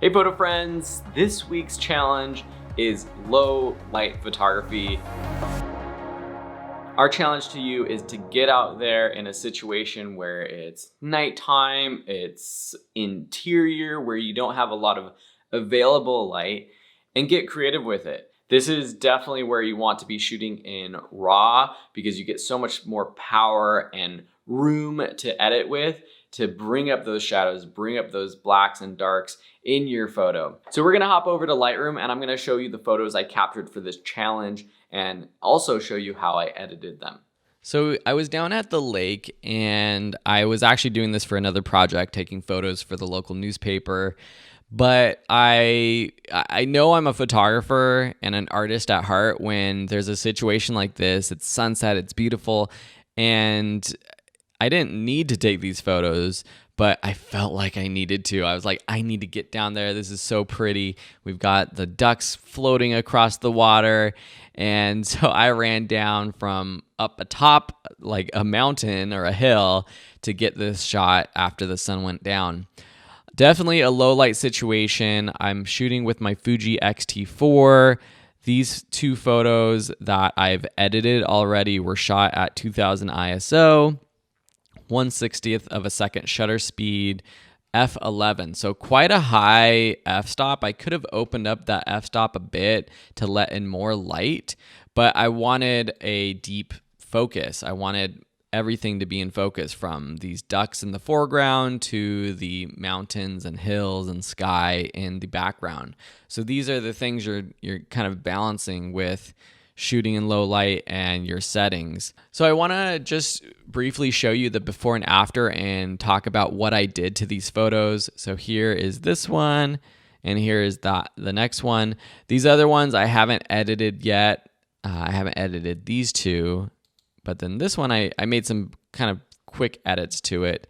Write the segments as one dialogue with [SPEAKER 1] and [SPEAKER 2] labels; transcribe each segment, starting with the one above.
[SPEAKER 1] Hey photo friends, this week's challenge is low light photography. Our challenge to you is to get out there in a situation where it's nighttime, it's interior, where you don't have a lot of available light, and get creative with it. This is definitely where you want to be shooting in RAW because you get so much more power and room to edit with, to bring up those shadows, bring up those blacks and darks in your photo. So we're gonna hop over to Lightroom and I'm gonna show you the photos I captured for this challenge and also show you how I edited them. So I was down at the lake and I was actually doing this for another project, taking photos for the local newspaper. But I know I'm a photographer and an artist at heart when there's a situation like this. It's sunset, it's beautiful, and I didn't need to take these photos, but I felt like I needed to. I was like, I need to get down there. This is so pretty. We've got the ducks floating across the water. And so I ran down from up atop like a mountain or a hill to get this shot after the sun went down. Definitely a low light situation. I'm shooting with my Fuji X-T4. These two photos that I've edited already were shot at 2000 ISO, 1/60th of a second shutter speed, f11. So quite a high f-stop. I could have opened up that f-stop a bit to let in more light, but I wanted a deep focus. I wanted everything to be in focus, from these ducks in the foreground to the mountains and hills and sky in the background. So these are the things you're kind of balancing with shooting in low light and your settings. So I want to just briefly show you the before and after and talk about what I did to these photos. So here is this one, and here is the next one. These other ones I haven't edited yet. I haven't edited these two. But then this one, I made some kind of quick edits to it.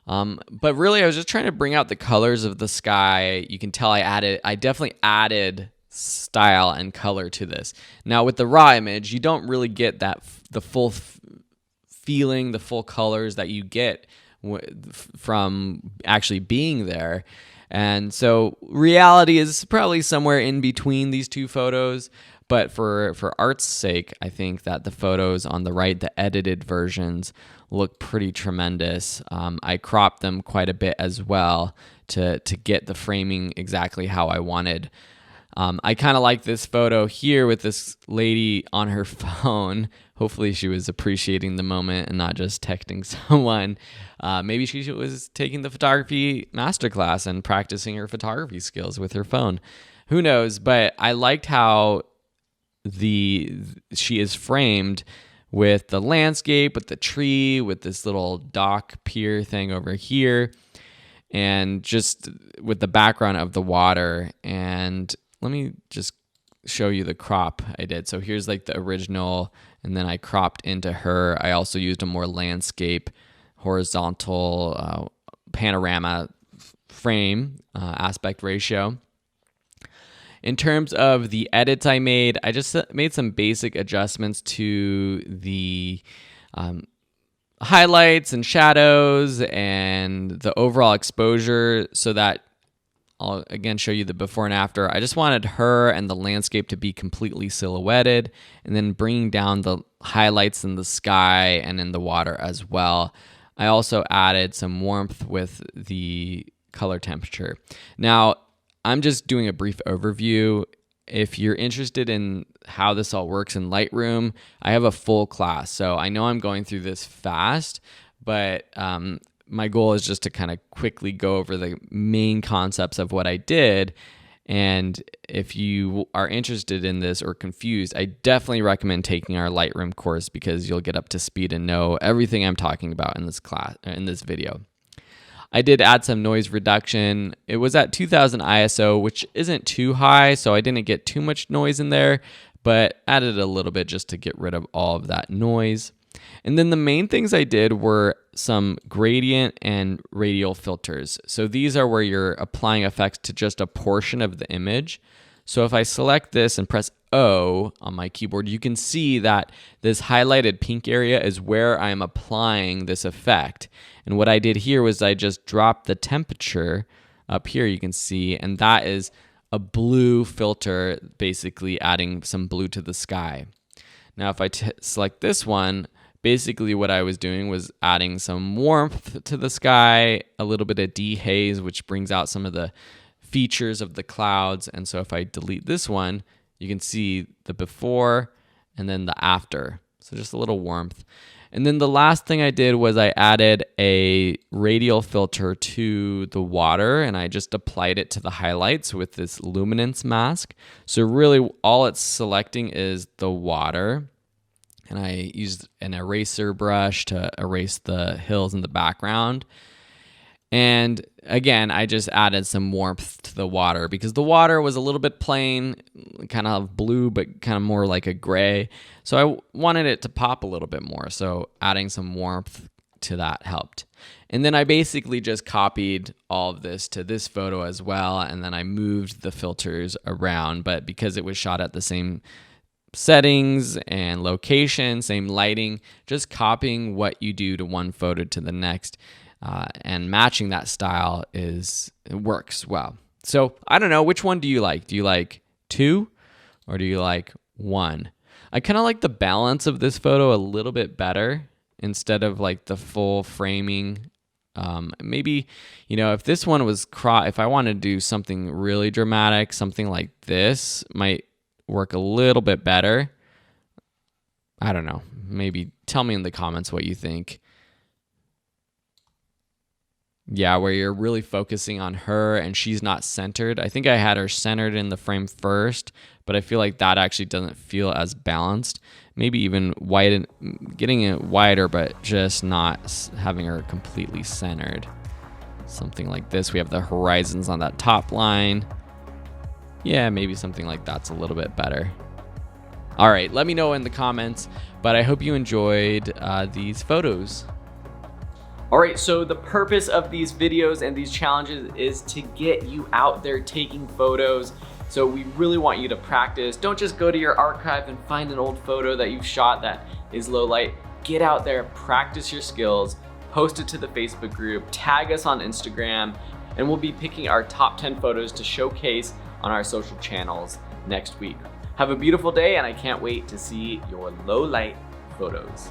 [SPEAKER 1] But really, I was just trying to bring out the colors of the sky. You can tell I definitely added style and color to this. Now, with the raw image, you don't really get the full feeling, the full colors that you get from actually being there. And so reality is probably somewhere in between these two photos. But for art's sake, I think that the photos on the right, the edited versions, look pretty tremendous. I cropped them quite a bit as well to get the framing exactly how I wanted. I kind of like this photo here with this lady on her phone. Hopefully she was appreciating the moment and not just texting someone. Maybe she was taking the photography masterclass and practicing her photography skills with her phone. Who knows? But I liked how she is framed with the landscape, with the tree, with this little dock pier thing over here, and just with the background of the water. And let me just show you the crop I did. So here's like the original, and then I cropped into her. I also used a more landscape, horizontal panorama frame aspect ratio. In terms of the edits I made, I just made some basic adjustments to the highlights and shadows and the overall exposure so that I'll again show you the before and after. I just wanted her and the landscape to be completely silhouetted, and then bringing down the highlights in the sky and in the water as well. I also added some warmth with the color temperature. Now, I'm just doing a brief overview. If you're interested in how this all works in Lightroom, I have a full class. So I know I'm going through this fast, but my goal is just to kind of quickly go over the main concepts of what I did. And if you are interested in this or confused, I definitely recommend taking our Lightroom course because you'll get up to speed and know everything I'm talking about in this class, in this video. I did add some noise reduction. It was at 2000 ISO, which isn't too high, so I didn't get too much noise in there, but added a little bit just to get rid of all of that noise. And then the main things I did were some gradient and radial filters. So these are where you're applying effects to just a portion of the image. So if I select this and press O on my keyboard, you can see that this highlighted pink area is where I'm applying this effect. And what I did here was I just dropped the temperature up here you can see, and that is a blue filter, basically adding some blue to the sky. Now if I select this one, basically what I was doing was adding some warmth to the sky, a little bit of dehaze, which brings out some of the features of the clouds. And so if I delete this one, you can see the before and then the after. So just a little warmth. And then the last thing I did was I added a radial filter to the water, and I just applied it to the highlights with this luminance mask. So really all it's selecting is the water. And I used an eraser brush to erase the hills in the background. And again, I just added some warmth to the water because the water was a little bit plain, kind of blue, but kind of more like a gray. So I wanted it to pop a little bit more. So adding some warmth to that helped. And then I basically just copied all of this to this photo as well. And then I moved the filters around, but because it was shot at the same settings and location, same lighting, just copying what you do to one photo to the next. And matching that style it works well. So I don't know, which one do you like? Do you like 2 or do you like 1? I kind of like the balance of this photo a little bit better instead of like the full framing. Maybe, if this one was if I wanted to do something really dramatic, something like this might work a little bit better. I don't know. Maybe tell me in the comments what you think. Yeah, where you're really focusing on her and she's not centered. I think I had her centered in the frame first, but I feel like that actually doesn't feel as balanced. Maybe even getting it wider, but just not having her completely centered. Something like this. We have the horizons on that top line. Yeah, maybe something like that's a little bit better. All right, let me know in the comments, but I hope you enjoyed these photos. All right, so the purpose of these videos and these challenges is to get you out there taking photos. So we really want you to practice. Don't just go to your archive and find an old photo that you've shot that is low light. Get out there, practice your skills, post it to the Facebook group, tag us on Instagram, and we'll be picking our top 10 photos to showcase on our social channels next week. Have a beautiful day, and I can't wait to see your low light photos.